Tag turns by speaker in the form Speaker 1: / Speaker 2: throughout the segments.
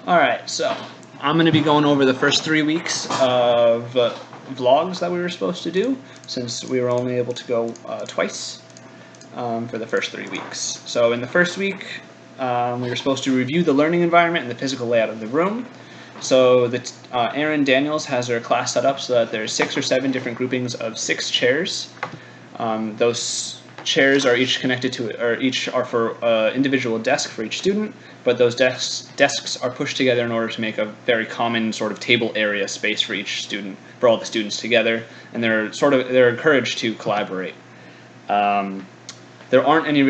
Speaker 1: Alright, so I'm going to be going over the first 3 weeks of vlogs that we were supposed to do, since we were only able to go twice for the first 3 weeks. So in the first week, we were supposed to review the learning environment and the physical layout of the room. So Erin Daniels has her class set up so that there's 6 or 7 different groupings of 6 chairs. Those chairs are each connected to, or each are for individual desk for each student, but those desks are pushed together in order to make a very common sort of table area space for each student, for all the students together, and they're encouraged to collaborate. There aren't any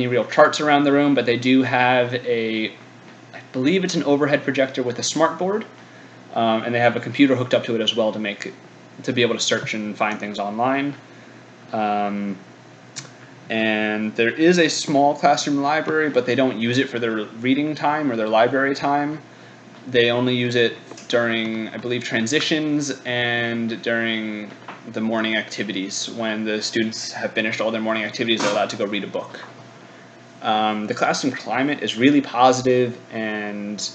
Speaker 1: real charts around the room, but they do have I believe it's an overhead projector with a smart board, and they have a computer hooked up to it as well to be able to search and find things online. And there is a small classroom library, but they don't use it for their reading time or their library time. They only use it during, I believe, transitions and during the morning activities. When the students have finished all their morning activities, they're allowed to go read a book. The classroom climate is really positive and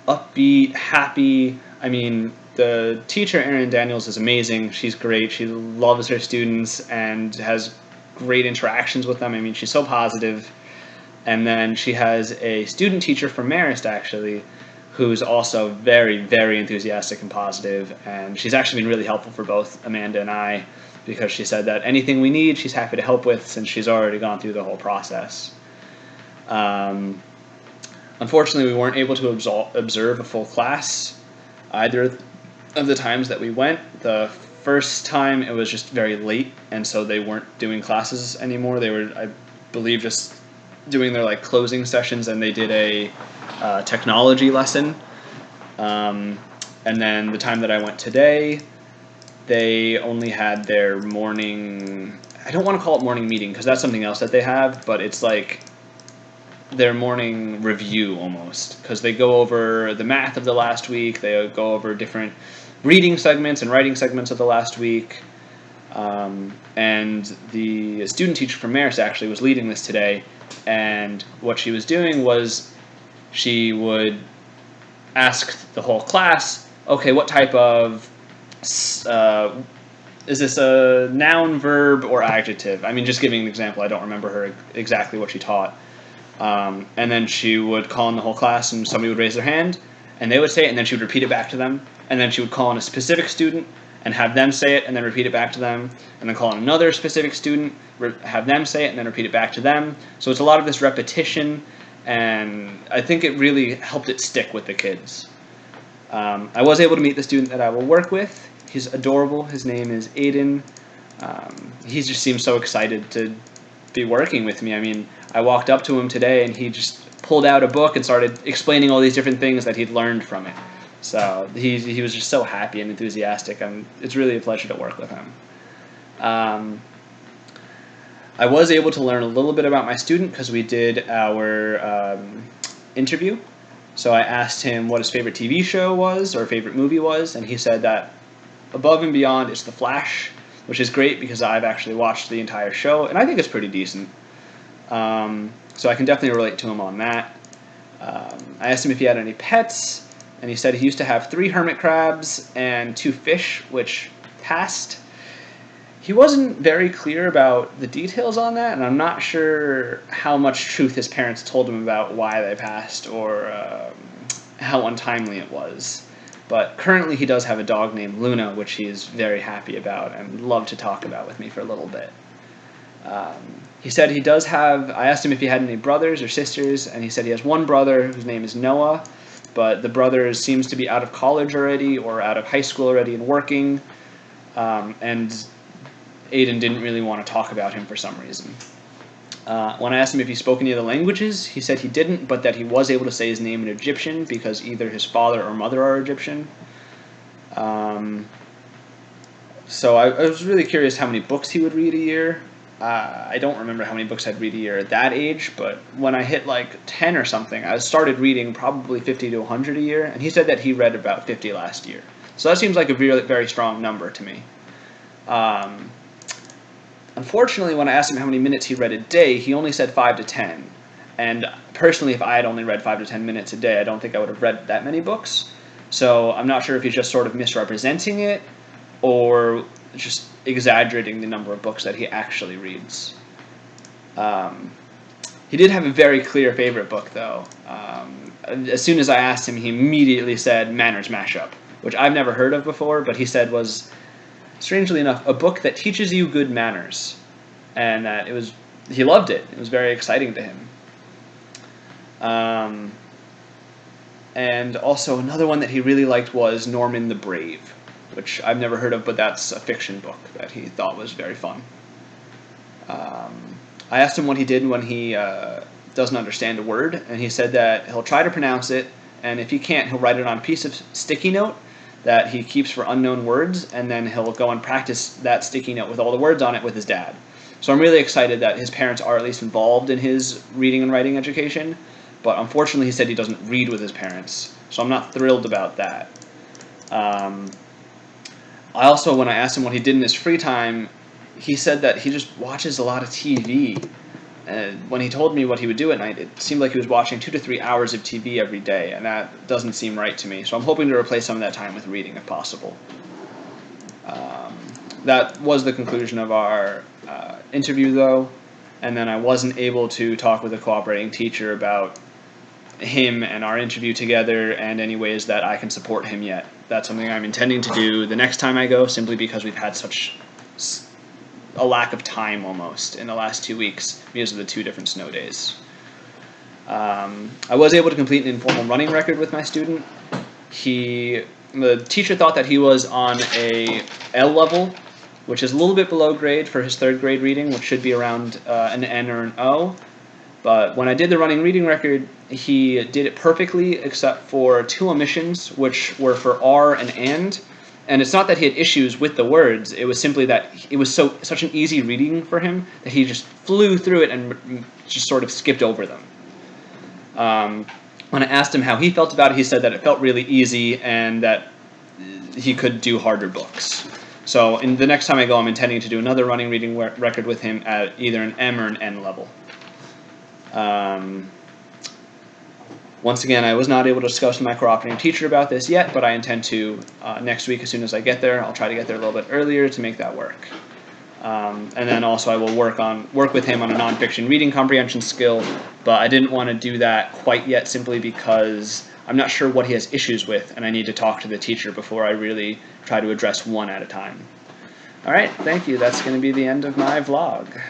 Speaker 1: upbeat, happy. I mean, the teacher, Erin Daniels, is amazing. She's great. She loves her students and has great interactions with them. I mean, she's so positive. And then she has a student teacher from Marist, actually, who's also very, very enthusiastic and positive. And she's actually been really helpful for both Amanda and I, because she said that anything we need, she's happy to help with, since she's already gone through the whole process. Unfortunately, we weren't able to observe a full class either of the times that we went. The first time it was just very late, and so they weren't doing classes anymore. They were, I believe, just doing their closing sessions, and they did a technology lesson. And then the time that I went today, they only had their morning, I don't want to call it morning meeting because that's something else that they have, but it's like their morning review almost, because they go over the math of the last week, they go over different reading segments and writing segments of the last week, and the student teacher from Marist actually was leading this today, and what she was doing was she would ask the whole class, okay, what type of, is this a noun, verb, or adjective? I mean, just giving an example, I don't remember her exactly what she taught. And then she would call in the whole class, and somebody would raise their hand, and they would say it, and then she would repeat it back to them, and then she would call in a specific student and have them say it, and then repeat it back to them, and then call in another specific student, have them say it, and then repeat it back to them. So it's a lot of this repetition, and I think it really helped it stick with the kids. I was able to meet the student that I will work with. He's adorable. His name is Aiden. He just seems so excited to be working with me. I mean, I walked up to him today, and he just pulled out a book and started explaining all these different things that he'd learned from it. So he was just so happy and enthusiastic, and it's really a pleasure to work with him. I was able to learn a little bit about my student because we did our interview. So I asked him what his favorite TV show was or favorite movie was, and he said that above and beyond it's The Flash, which is great because I've actually watched the entire show, and I think it's pretty decent. So I can definitely relate to him on that. I asked him if he had any pets, and he said he used to have 3 hermit crabs and 2 fish, which passed. He wasn't very clear about the details on that, and I'm not sure how much truth his parents told him about why they passed or how untimely it was. But currently he does have a dog named Luna, which he is very happy about and loved to talk about with me for a little bit. He said he does have, I asked him if he had any brothers or sisters, and he said he has one brother whose name is Noah, but the brother seems to be out of college already or out of high school already and working, and Aiden didn't really want to talk about him for some reason. When I asked him if he spoke any of the languages, he said he didn't, but that he was able to say his name in Egyptian because either his father or mother are Egyptian. So I was really curious how many books he would read a year. I don't remember how many books I'd read a year at that age, but when I hit 10 or something, I started reading probably 50 to 100 a year, and he said that he read about 50 last year. So that seems like a very, very strong number to me. Unfortunately, when I asked him how many minutes he read a day, he only said 5 to 10. And personally, if I had only read 5 to 10 minutes a day, I don't think I would have read that many books. So I'm not sure if he's just sort of misrepresenting it or just exaggerating the number of books that he actually reads. He did have a very clear favorite book, though. As soon as I asked him, he immediately said Manners Mashup, which I've never heard of before, but he said was, strangely enough, a book that teaches you good manners. And that he loved it. It was very exciting to him. And also another one that he really liked was Norman the Brave, which I've never heard of, but that's a fiction book that he thought was very fun. I asked him what he did when he doesn't understand a word, and he said that he'll try to pronounce it, and if he can't, he'll write it on a piece of sticky note that he keeps for unknown words, and then he'll go and practice that sticky note with all the words on it with his dad. So I'm really excited that his parents are at least involved in his reading and writing education, but unfortunately he said he doesn't read with his parents, so I'm not thrilled about that. I also, when I asked him what he did in his free time, he said that he just watches a lot of TV. When he told me what he would do at night, it seemed like he was watching 2 to 3 hours of TV every day, and that doesn't seem right to me. So I'm hoping to replace some of that time with reading if possible. That was the conclusion of our interview, though, and then I wasn't able to talk with a cooperating teacher about him and our interview together and any ways that I can support him yet. That's something I'm intending to do the next time I go, simply because we've had such a lack of time almost in the last 2 weeks because of the 2 different snow days. I was able to complete an informal running record with my student. The teacher thought that he was on a L level, which is a little bit below grade for his 3rd grade reading, which should be around an N or an O. But when I did the running reading record, he did it perfectly except for 2 omissions, which were for R and. And it's not that he had issues with the words, it was simply that it was such an easy reading for him that he just flew through it and just sort of skipped over them. When I asked him how he felt about it, he said that it felt really easy and that he could do harder books. So in the next time I go, I'm intending to do another running reading record with him at either an M or an N level. Once again, I was not able to discuss with my cooperating teacher about this yet, but I intend to next week as soon as I get there. I'll try to get there a little bit earlier to make that work. And then also I will work with him on a nonfiction reading comprehension skill, but I didn't want to do that quite yet simply because I'm not sure what he has issues with, and I need to talk to the teacher before I really try to address one at a time. All right, thank you. That's going to be the end of my vlog.